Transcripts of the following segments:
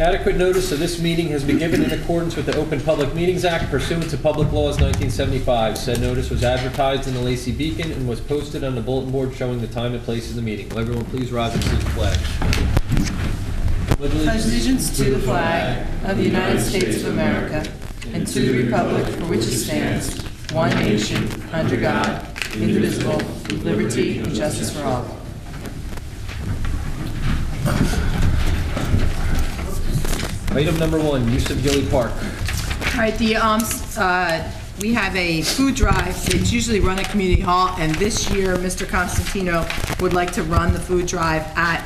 Adequate notice of this meeting has been given in accordance with the Open Public Meetings Act pursuant to Public Laws 1975. Said notice was advertised in the Lacey Beacon and was posted on the bulletin board showing the time and place of the meeting. Will everyone please rise and salute the flag? Pledge allegiance to the flag of the United States of America and to the republic for which it stands, one nation, under God, indivisible, with liberty and justice for all. Item number 1, use of Gilly Park. All right, we have a food drive. It's usually run at Community Hall, and this year, Mr. Constantino would like to run the food drive at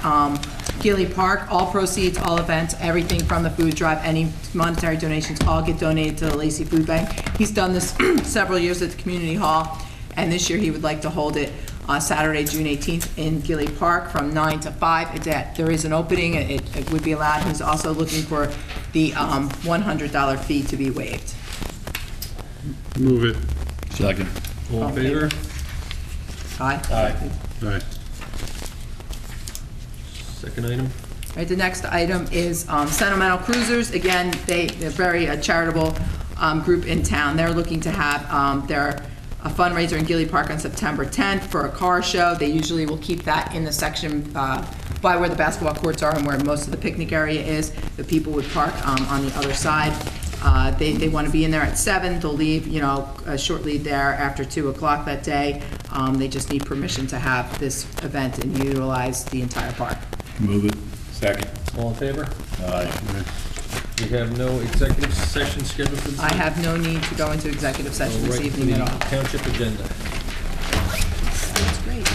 Gilly Park. All proceeds, all events, everything from the food drive, any monetary donations, all get donated to the Lacey Food Bank. He's done this several years at the Community Hall, and this year he would like to hold it Saturday, June 18th in Gilly Park from 9 to 5. There is an opening. It would be allowed. He's also looking for the $100 fee to be waived. Move it. Second. All in favor? Aye. Aye. Aye. Second item. All right, the next item is Sentimental Cruisers. Again, they're very charitable group in town. They're looking to have a fundraiser in Gilly Park on September 10th for a car show. They usually will keep that in the section by where the basketball courts are and where most of the picnic area is. The people would park on the other side. They want to be in there at 7. They'll leave, shortly there after 2 o'clock that day. They just need permission to have this event and utilize the entire park. Move it. Second. All in favor? Aye. We have no executive session scheduled for this I have no need to go into executive session this evening at all. Township agenda. That's great.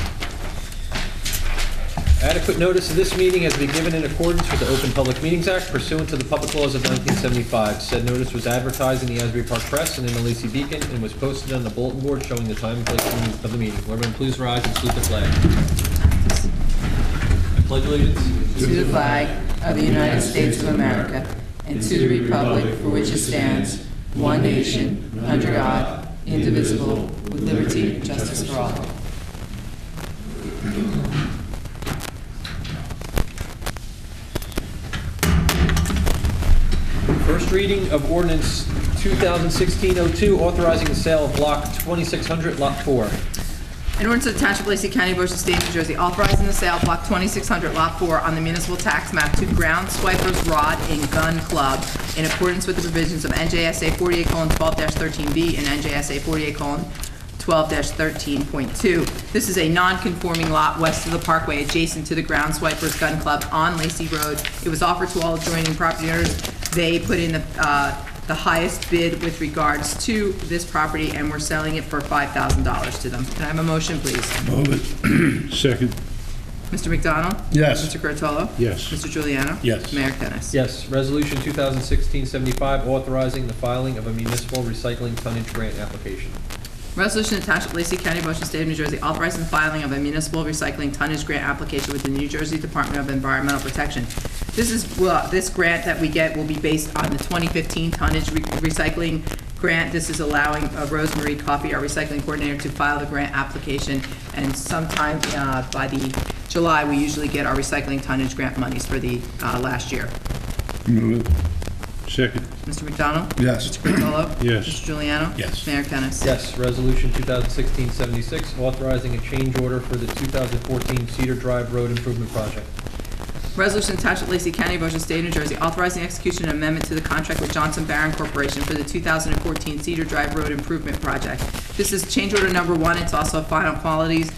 Adequate notice of this meeting has been given in accordance with the Open Public Meetings Act pursuant to the Public Laws of 1975. Said notice was advertised in the Asbury Park Press and in the Lacey Beacon and was posted on the bulletin board showing the time and place of the meeting. Will everyone please rise and salute the flag? I pledge allegiance To the flag of the United States of America and to the republic for which it stands, one nation, under God, indivisible, with liberty and justice for all. First reading of ordinance 2016-02, authorizing the sale of block 2600, lot 4. In order to the Township of Lacey County, Ocean State, New Jersey, authorizing the sale of block 2600, lot 4 on the municipal tax map to Ground Swipers Rod and Gun Club in accordance with the provisions of NJSA 48:12-13B and NJSA 48:12-13.2. This is a non-conforming lot west of the Parkway adjacent to the Ground Swipers Gun Club on Lacey Road. It was offered to all adjoining property owners. They put in the highest bid with regards to this property, and we're selling it for $5,000 to them. Can I have a motion, please? Move it. Second. Mr. McDonald? Yes. Mr. Curatolo? Yes. Mr. Juliano? Yes. Mayor Kennas? Yes, resolution 2016-75, authorizing the filing of a municipal recycling tonnage grant application. Resolution to Township of Lacey County, Ocean State of New Jersey, authorizing the filing of a municipal recycling tonnage grant application with the New Jersey Department of Environmental Protection. This grant that we get will be based on the 2015 tonnage recycling grant. This is allowing Rosemary Coffey, our recycling coordinator, to file the grant application, and sometime by the July, we usually get our recycling tonnage grant monies for the last year. Move it. Second. Mr. McDonald? Yes. Mr. Curatolo? Yes. Mr. Juliano? Yes. Mayor Kennas? Yes, resolution 2016-76, authorizing a change order for the 2014 Cedar Drive Road Improvement Project. Resolution to Township of Lacey County, Ocean State, New Jersey, authorizing execution and amendment to the contract with Johnson Barron Corporation for the 2014 Cedar Drive Road Improvement Project. This is change order number 1. It's also final quantities.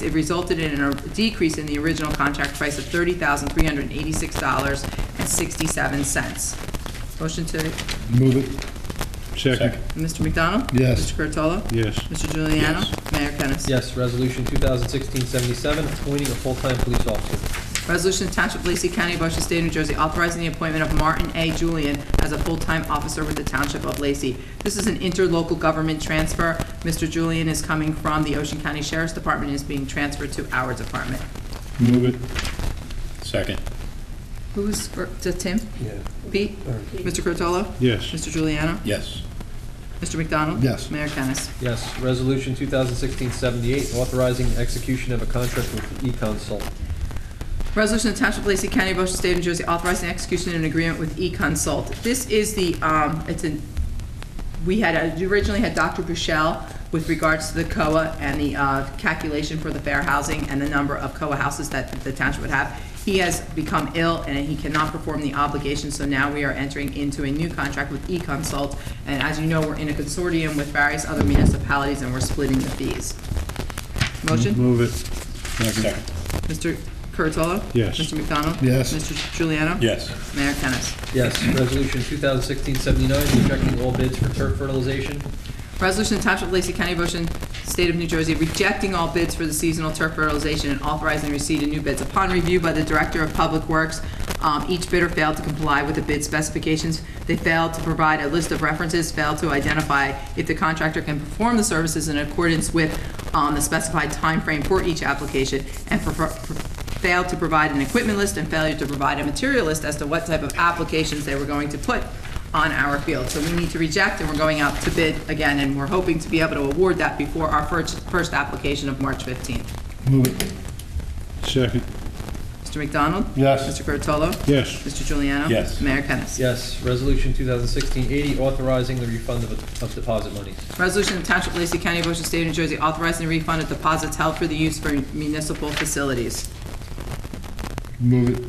It resulted in a decrease in the original contract price of $30,386.67. Motion to Move it. Second. Mr. McDonald? Yes. Mr. Curatolo? Yes. Mr. Juliano? Yes. Mayor Kennas? Yes, resolution 2016-77, appointing a full-time police officer. Resolution to Township of Lacey County, Ocean State, New Jersey, authorizing the appointment of Martin A. Julian as a full-time officer with the Township of Lacey. This is an interlocal government transfer. Mr. Julian is coming from the Ocean County Sheriff's Department and is being transferred to our department. Move it. Second. Who's to Tim? Yeah. Pete? Mr. Curatolo? Yes. Mr. Juliano? Yes. Mr. McDonald? Yes. Mayor Kennas? Yes, resolution 2016-78, authorizing execution of a contract with eConsult. Resolution of Township of Lacey County, Ocean State of New Jersey, authorizing execution of an agreement with eConsult. This is the, we originally had Dr. Bushell with regards to the COA and the calculation for the fair housing and the number of COA houses that the township would have. He has become ill and he cannot perform the obligation, so now we are entering into a new contract with eConsult. And as you know, we're in a consortium with various other municipalities and we're splitting the fees. Motion? Move it. Second. Mr. Curatolo? Yes. Mr. McDonald? Yes. Mr. Juliano? Yes. Mayor Kennas. Yes. Resolution 2016-79, rejecting all bids for turf fertilization. Resolution to Township of Lacey County, Ocean State of New Jersey, rejecting all bids for the seasonal turf fertilization and authorizing receipt of new bids. Upon review by the Director of Public Works, each bidder failed to comply with the bid specifications. They failed to provide a list of references, failed to identify if the contractor can perform the services in accordance with the specified time frame for each application, and failed to provide an equipment list and failure to provide a material list as to what type of applications they were going to put on our field. So we need to reject, and we're going out to bid again, and we're hoping to be able to award that before our first application of March 15th. Move it. Second. Mr. McDonald? Yes. Mr. Curatolo? Yes. Mr. Juliano? Yes. Mayor Kennas. Yes. Resolution 2016-80, authorizing the refund of deposit monies. Resolution of Township of Lacey County, Ocean State of New Jersey, authorizing the refund of deposits held for the use for municipal facilities. Move it.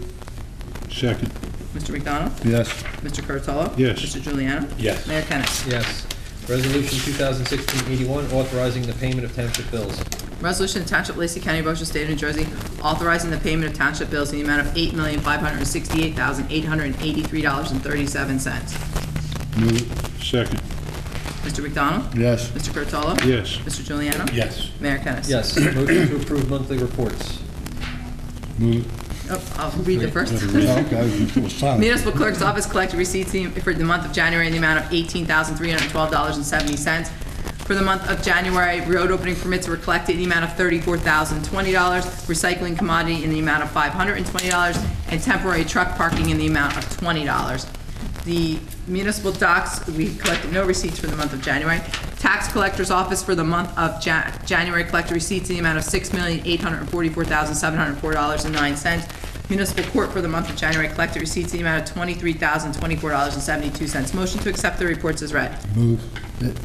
Second. Mr. McDonald? Yes. Mr. Curatolo? Yes. Mr. Juliano? Yes. Mayor Kennas. Yes. Resolution 2016-81, authorizing the payment of township bills. Resolution of Township of Lacey County, Ocean State of New Jersey, authorizing the payment of township bills in the amount of $8,568,883.37. Move it. Second. Mr. McDonald? Yes. Mr. Curatolo? Yes. Mr. Juliano? Yes. Mayor Kennas. Yes. Motion to approve monthly reports. Move it. Oh, I'll read the first. Okay. Municipal Clerk's Office collected receipts for the month of January in the amount of $18,312.70. For the month of January, road opening permits were collected in the amount of $34,020, recycling commodity in the amount of $520, and temporary truck parking in the amount of $20. The municipal docks, we collected no receipts for the month of January. Tax Collector's Office for the month of January collected receipts in the amount of $6,844,704.09. Municipal Court for the month of January collected receipts in the amount of $23,024.72. Motion to accept the reports is read. Move it.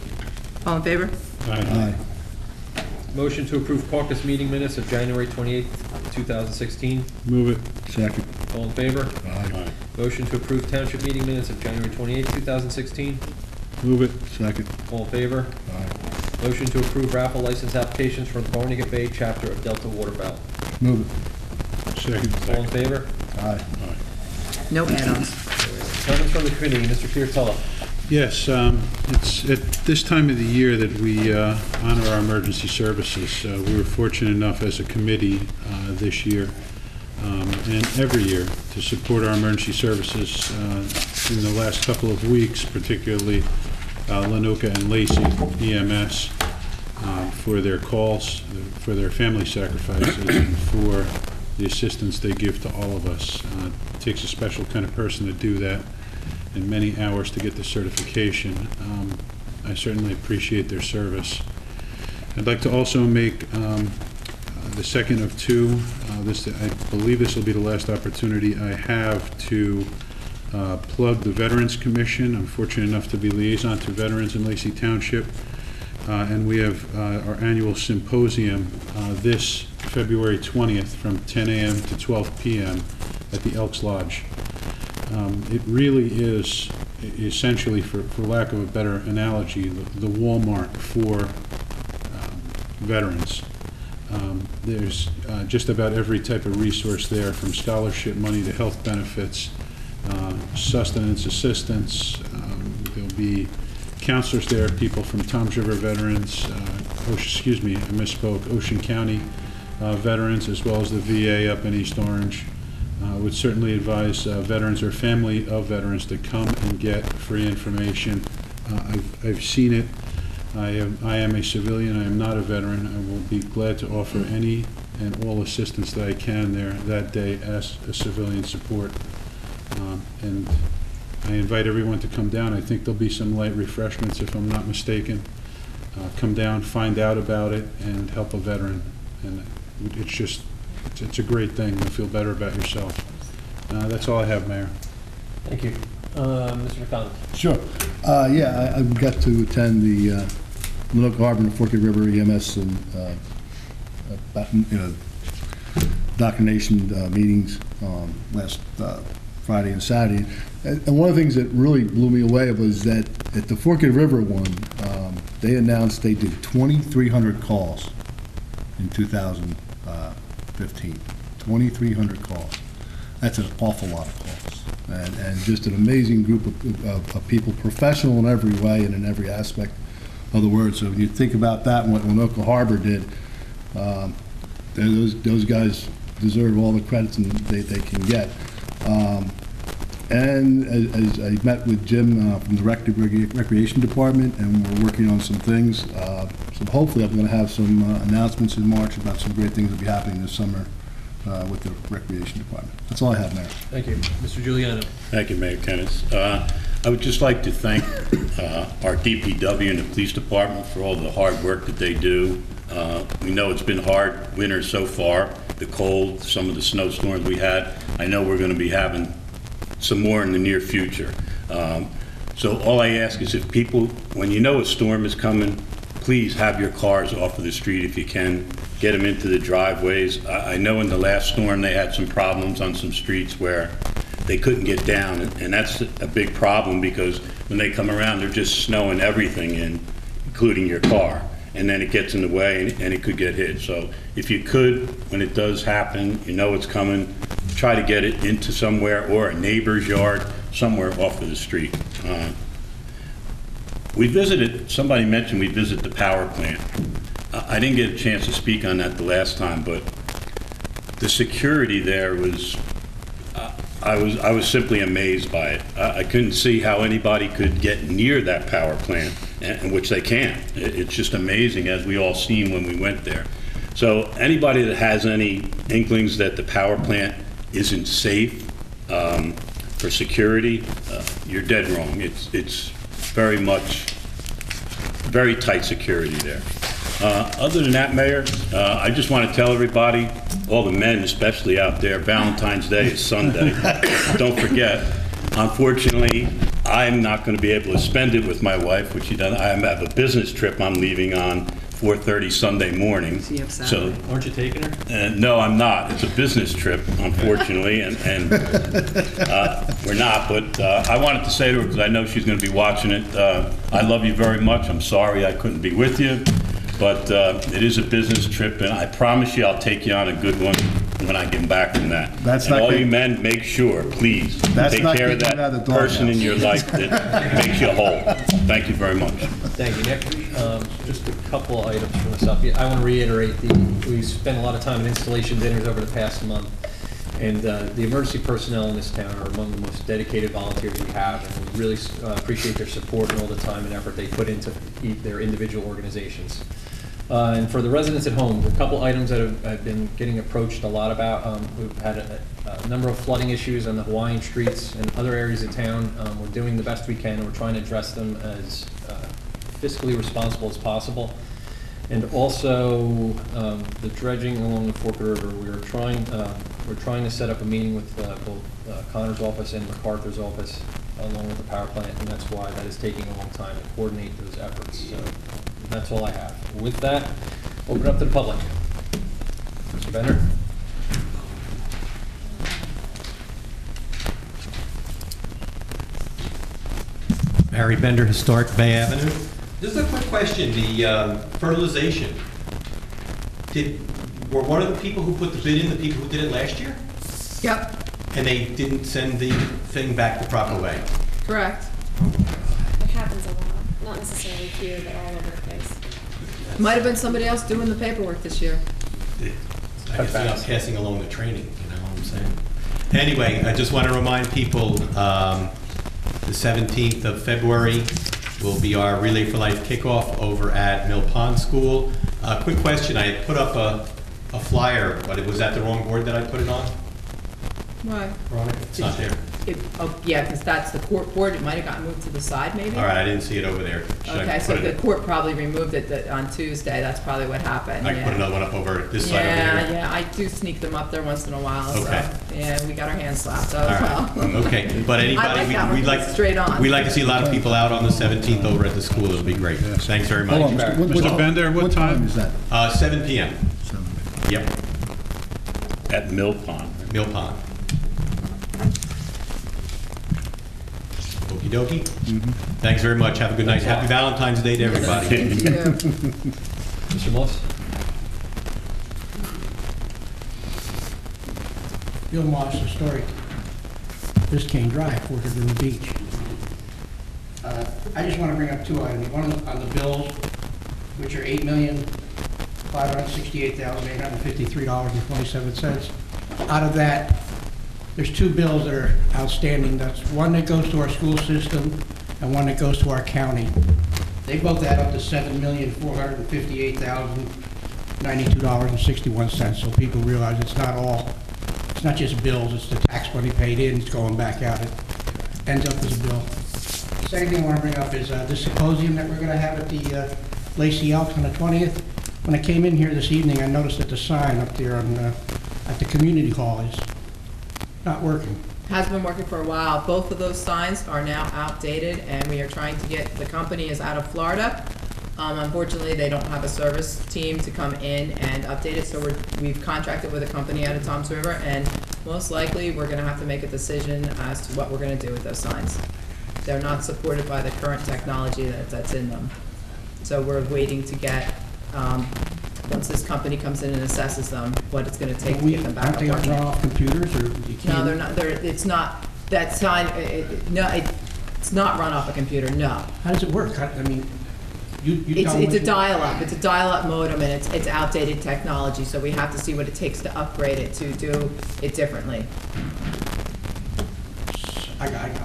All in favor? Aye. Motion to approve caucus meeting minutes of January 28th, 2016. Move it. Second. All in favor? Aye. Motion to approve township meeting minutes of January 28th, 2016. Move it. Second. All in favor? Aye. Motion to approve raffle license applications for the Barnegat Bay chapter of Delta Water Bout. Move it. Second. All in favor? Aye. No add-ons. Comments from the committee, Mr. Curatolo. Yes, it's at this time of the year that we honor our emergency services. We were fortunate enough as a committee this year and every year to support our emergency services in the last couple of weeks, particularly Lenoka and Lacey EMS for their calls, for their family sacrifices, and for the assistance they give to all of us. It takes a special kind of person to do that, and many hours to get the certification. I certainly appreciate their service. I'd like to also make the second of two. I believe this will be the last opportunity I have to plug the Veterans Commission. I'm fortunate enough to be liaison to veterans in Lacey Township, and we have our annual symposium this February 20th from 10 a.m. to 12 p.m. at the Elks Lodge. It really is essentially, for lack of a better analogy, the Walmart for veterans. There's just about every type of resource there, from scholarship money to health benefits, sustenance assistance. There'll be counselors there, people from Toms River veterans, Ocean County veterans, as well as the VA up in East Orange. Would certainly advise veterans or family of veterans to come and get free information. I've seen it. I am a civilian. I am not a veteran. I will be glad to offer any and all assistance that I can there that day as a civilian support. And I invite everyone to come down. I think there'll be some light refreshments, if I'm not mistaken. Come down, find out about it, and help a veteran. And it's just It's a great thing to feel better about yourself. That's all I have, Mayor. Thank you. Mr. McDonald? Sure. Yeah, I got to attend the Lenoka Harbor and Forked River EMS and, Dock Nation meetings last Friday and Saturday. And one of the things that really blew me away was that at the Forked River one, they announced they did 2,300 calls in 2015. 2,300 calls. That's an awful lot of calls. And just an amazing group of people, professional in every way and in every aspect of the word. So when you think about that and what Lenoka Harbor did, those guys deserve all the credits they can get. And as I met with Jim from the Recreation Department, and we're working on some things. So hopefully I'm going to have some announcements in March about some great things that will be happening this summer with the Recreation Department. That's all I have, Mayor. Thank you. Mr. Giuliano? Thank you, Mayor Kennis. I would just like to thank our DPW and the Police Department for all the hard work that they do. We know it's been hard winter so far, the cold, some of the snowstorms we had. I know we're going to be having some more in the near future. So all I ask is if people, when you know a storm is coming, please have your cars off of the street if you can. Get them into the driveways. I know in the last storm they had some problems on some streets where they couldn't get down, and that's a big problem because when they come around, they're just snowing everything in, including your car, and then it gets in the way and it could get hit. So if you could, when it does happen, you know it's coming, try to get it into somewhere or a neighbor's yard, somewhere off of the street. We visited, somebody mentioned we visit the power plant. I didn't get a chance to speak on that the last time, but the security there was, I was simply amazed by it. I couldn't see how anybody could get near that power plant, and which they can't. It's just amazing, as we all seen when we went there. So anybody that has any inklings that the power plant isn't safe for security, you're dead wrong. It's very tight security there. Other than that, Mayor, I just want to tell everybody, all the men especially out there, Valentine's Day is Sunday. Don't forget. Unfortunately, I'm not going to be able to spend it with my wife, which she does. I have a business trip I'm leaving on 4:30 Sunday morning. So you have Saturday. So, aren't you taking her? No, I'm not. It's a business trip, unfortunately, and we're not. But I wanted to say to her, because I know she's going to be watching it, I love you very much. I'm sorry I couldn't be with you, but it is a business trip, and I promise you I'll take you on a good one when I get back from that. That's and not all good. you men, make sure, please, That's take not care of getting that out of the person in doghouse. your life that makes you whole. Thank you very much. Thank you, Nick. Just a couple items from us up. I want to reiterate, we spent a lot of time in installation dinners over the past month, and the emergency personnel in this town are among the most dedicated volunteers we have, and we really appreciate their support and all the time and effort they put into their individual organizations. And for the residents at home, a couple items that I've been getting approached a lot about. We've had a number of flooding issues on the Hawaiian streets and other areas of town. We're doing the best we can, and we're trying to address them as fiscally responsible as possible. And also the dredging along the Forked River. We're trying to set up a meeting with both Connor's office and MacArthur's office along with the power plant, and that's why that is taking a long time to coordinate those efforts. So that's all I have. With that, open up to the public. Mr. Bender? Barry Bender, Historic Bay Avenue. Just a quick question, the fertilization. Were one of the people who put the bid in the people who did it last year? Yep, And they didn't send the thing back the proper way? correct. It happens a lot, not necessarily here, but all over the place. Might have been somebody else doing the paperwork this year. I guess they're not passing along the training, you know what I'm saying? Anyway, I just want to remind people, the 17th of February will be our Relay for Life kickoff over at Mill Pond School. Quick question, I had put up a flyer, but it was at the wrong board that I put it on? Why? Veronica? It's not there. Yeah, because that's the court board, it might have gotten moved to the side, maybe? All right, I didn't see it over there. Should I Okay, so put the it- court probably removed it on Tuesday, that's probably what happened, I can put yeah. another one up over this side over Yeah, here. yeah, I do sneak them up there once in a while, so, Okay. yeah, we got our hands slapped All as right, well. okay, but anybody, I like that one, we'd like, it's straight on. we'd like to see a lot of people out on the 17th over at the school, it'll be great. Thanks very Hold on, much. Mr. Bender, what time? is that? 7 PM, yep, At Mill Pond. Mill Pond. Okey dokey. Thanks very much, have a good night, happy Valentine's Day to everybody. Thank you. Mr. Moss? Bill Moss, historic Biscayne Drive, Orchard River Beach. I just want to bring up two items. One on the bills, which are $8,568,853.27. Out of that, there's two bills that are outstanding. That's one that goes to our school system and one that goes to our county. They both add up to $7,458,092.61. So people realize it's not just bills, it's the tax money paid in, it's going back out. It ends up as a bill. Second thing I want to bring up is this symposium that we're going to have at the Lacey Elks on the 20th. When I came in here this evening, I noticed that the sign up there at the community hall is not working. Has been working for a while. Both of those signs are now outdated, and we are trying to get, the company is out of Florida. Unfortunately, they don't have a service team to come in and update it, so we've contracted with a company out of Toms River, and most likely, we're gonna have to make a decision as to what we're gonna do with those signs. They're not supported by the current technology that's in them. So we're waiting to get, once this company comes in and assesses them, what it's gonna take to get them back Aren't up they working. run off computers, or you can't? No, they're not, it's not, that sign, it's not run off a computer, no. How does it work? I mean, you tell me. It's a dial-up modem, and it's outdated technology, so we have to see what it takes to upgrade it to do it differently. I got it.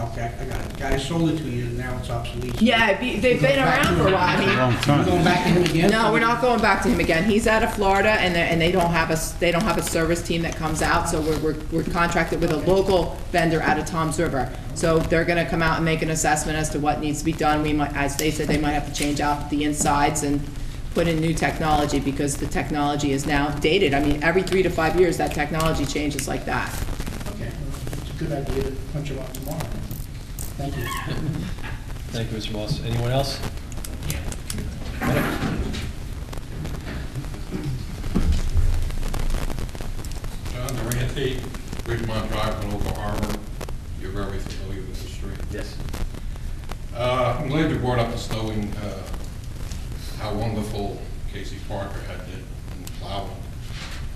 Guy sold it to you, and now it's obsolete. Yeah, they've been around for a while, I mean. Long time. We're going back to him again? No, we're not going back to him again. He's out of Florida, and they don't have a service team that comes out, so we're contracted with a local vendor out of Toms River. So they're gonna come out and make an assessment as to what needs to be done. We might, as they said, they might have to change out the insides and put in new technology, because the technology is now dated. I mean, every 3 to 5 years, that technology changes like that. Okay, it's a good idea to punch him up tomorrow. Thank you. Thank you, Mr. Moss. Anyone else? John Durante, Ridgemont Drive in Oka Harbor. You're very familiar with the street. Yes. I'm glad you brought up the snowing, how wonderful Casey Parker had it in plowing,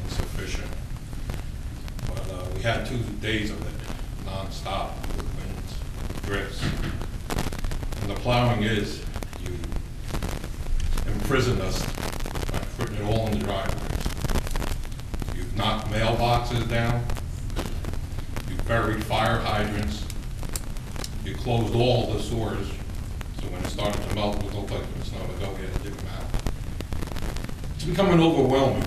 insufficient. But we had 2 days of it, nonstop, with winds, drifts. And the plowing is, you imprisoned us by putting it all in the driveways. You've knocked mailboxes down, you've buried fire hydrants, you closed all the sewers, so when it started to melt, there was no place for the snow to go, we had to dig them out. It's becoming overwhelming.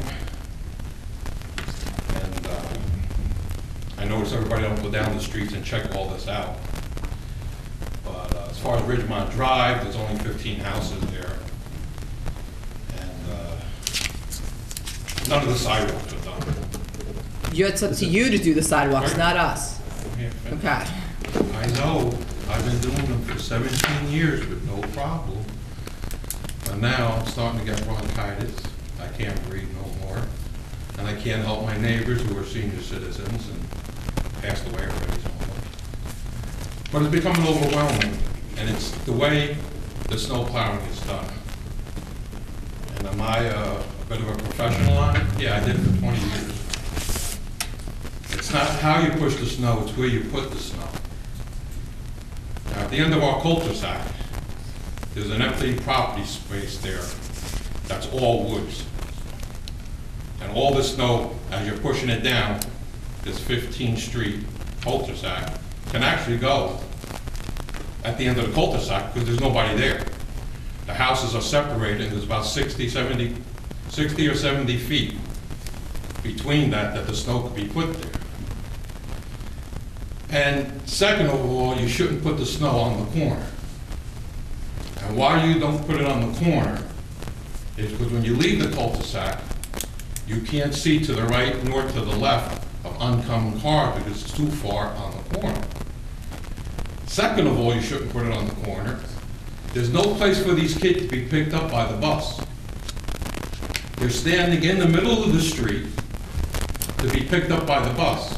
And I notice everybody don't go down the streets and check all this out. But as far as Ridgemont Drive, there's only 15 houses there. And none of the sidewalks are done. It's up to you to do the sidewalks, not us. Okay. I know, I've been doing them for 17 years with no problem. But now I'm starting to get bronchitis. I can't breathe no more. And I can't help my neighbors who are senior citizens and passed away already. Some of them. But it's becoming overwhelming. And it's the way the snow plowing is done. And am I a bit of a professional on it? Yeah, I did it for 20 years. It's not how you push the snow, it's where you put the snow. Now, at the end of our cul-de-sac, there's an empty property space there that's all woods. And all the snow, as you're pushing it down, this 15th Street cul-de-sac, can actually go at the end of the cul-de-sac because there's nobody there. The houses are separated, there's about 60 or 70 feet between that the snow could be put there. And second of all, you shouldn't put the snow on the corner. And why you don't put it on the corner is because when you leave the cul-de-sac, you can't see to the right nor to the left of oncoming cars because it's too far on the corner. Second of all, you shouldn't put it on the corner. There's no place for these kids to be picked up by the bus. They're standing in the middle of the street to be picked up by the bus.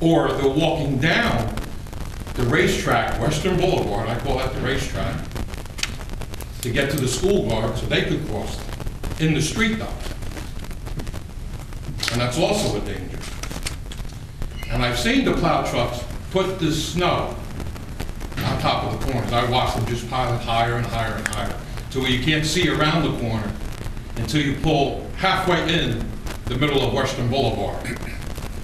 Or they're walking down the racetrack, Western Boulevard, I call that the racetrack, to get to the school guard so they could cross in the street though. And that's also a danger. And I've seen the plow trucks put the snow on top of the corners. I watched them just pile it higher and higher and higher to where you can't see around the corner until you pull halfway in the middle of Western Boulevard.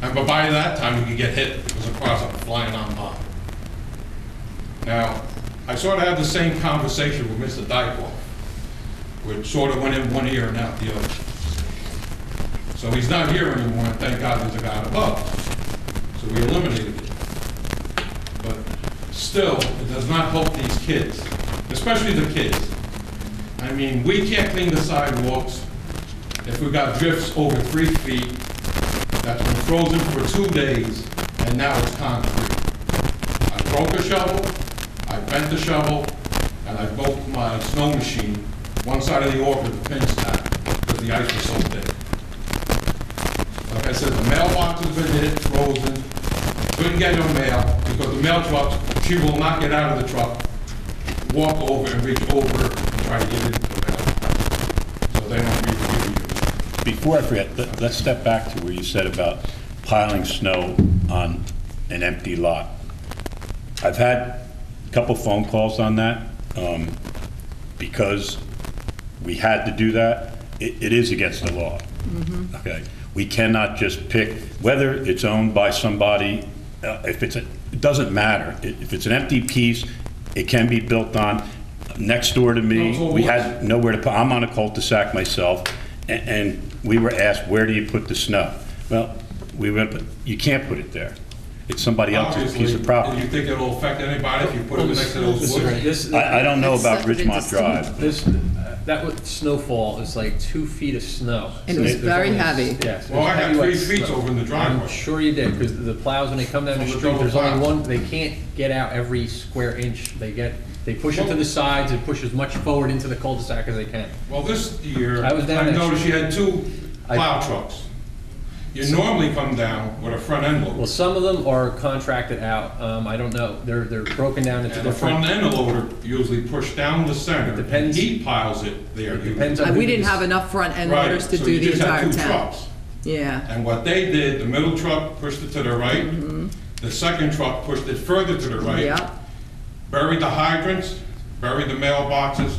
And by that time, you could get hit because the cars are flying on by. Now, I sort of had the same conversation with Mr. Dykoff, which sort of went in one ear and out the other. So he's not here anymore, and thank God there's a guy above. So we eliminated it. But still, it does not help these kids, especially the kids. I mean, we can't clean the sidewalks if we've got drifts over 3 feet that's been frozen for 2 days, and now it's concrete. I broke a shovel, I bent the shovel, and I broke my snow machine, one side of the auger, the pin snap, because the ice was so thick. Like I said, the mailbox has been hit, frozen, couldn't get no mail, because the mail truck, she will not get out of the truck, walk over and reach over and try to get into the mail. So they don't reach you. Before I forget, let's step back to where you said about piling snow on an empty lot. I've had a couple phone calls on that because we had to do that. It is against the law. Okay, we cannot just pick whether it's owned by somebody. It doesn't matter. If it's an empty piece, it can be built on. Next door to me, we had nowhere to put. I'm on a cul-de-sac myself, and we were asked, where do you put the snow? Well, we went, you can't put it there. It's somebody else's piece of property. Do you think it'll affect anybody if you put it next to those woods? I don't know about It's Ridgemont Drive. That with snowfall is like 2 feet of snow. And it was There's very only- heavy. Yes. Well, I there's got heavy 3 wet feet snow. over in the I'm driveway. sure you did, because the plows, when they come down the From the street, double there's only plow. one, they can't get out every square inch. They push it to the sides and push as much forward into the cul-de-sac as they can. Well, this year, I was down there. noticed you had 2 plow trucks. You normally come down with a front end Well, loader. some of them are contracted out. I don't know. They're broken down into And the front different. end loader usually pushed down the center. depends- He piles it there. It depends on. We who didn't you- have enough front end Right, loaders to so do you the just had entire 2 town. trucks. Yeah. And what they did, the middle truck pushed it to the right. The second truck pushed it further to the right. Yeah. Buried the hydrants, buried the mailboxes,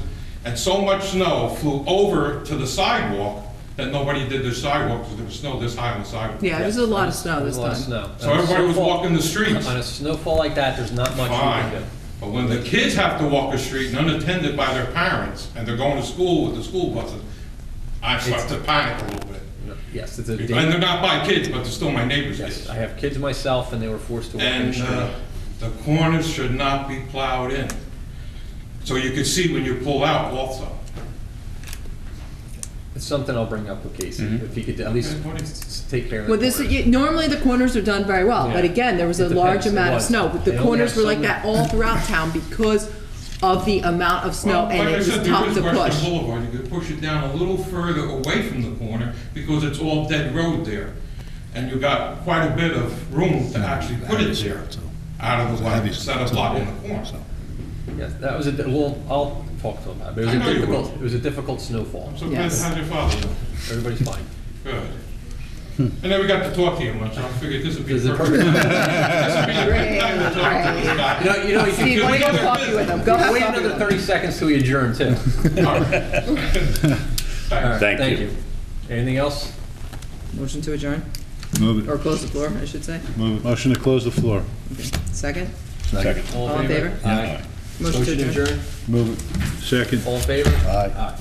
and so much snow flew over to the sidewalk that nobody did their sidewalk because there was snow this high on the sidewalk. Yeah, there's a lot of snow There's this a lot of time. snow. So On a everybody was snowfall- walking the streets. On a snowfall like that, there's not much you Fine. can do. But when the kids have to walk a street and unattended by their parents, and they're going to school with the school buses, I start to panic a little bit. Yes, it's a And they're not my kids, but they're still my neighbor's Yes, kids. I have kids myself, and they were forced to walk in the And street. the corners should not be plowed in. So you could see when you pull out also. It's something I'll bring up with Casey, if he could at least take care of it. Well, normally the corners are done very well, but Yeah. again, there was a It large depends. It amount of was. snow. But They the only corners have were like some- that all throughout town because of the amount of snow, Well, and like it I was said, there tough is to Western push. Boulevard, you could push it down a little further away from the corner because it's all dead road there. And you got quite a bit of room to actually put it there, out of the way, instead of blocking the corner. Yes, that was well, I'll talk to him about it. But I know you will. It was a difficult snowfall. I'm so glad Yes. to have your father doing. Everybody's fine. Good. I never got to talk to you much, so I figured this would be This is a perfect. This would be the perfect time to talk to this guy. You know, you Steve, can why Because don't we go got coffee with business. them? Go have wait coffee another with them. 30 seconds till we adjourn, too. All right. All right, Thank thank you. you. Anything else? Motion to adjourn, Move or close the floor, I should say. Motion to close the floor. Second? Second. All in favor? Aye. Motion to adjourn. Move it. Second. All in favor? Aye. Aye.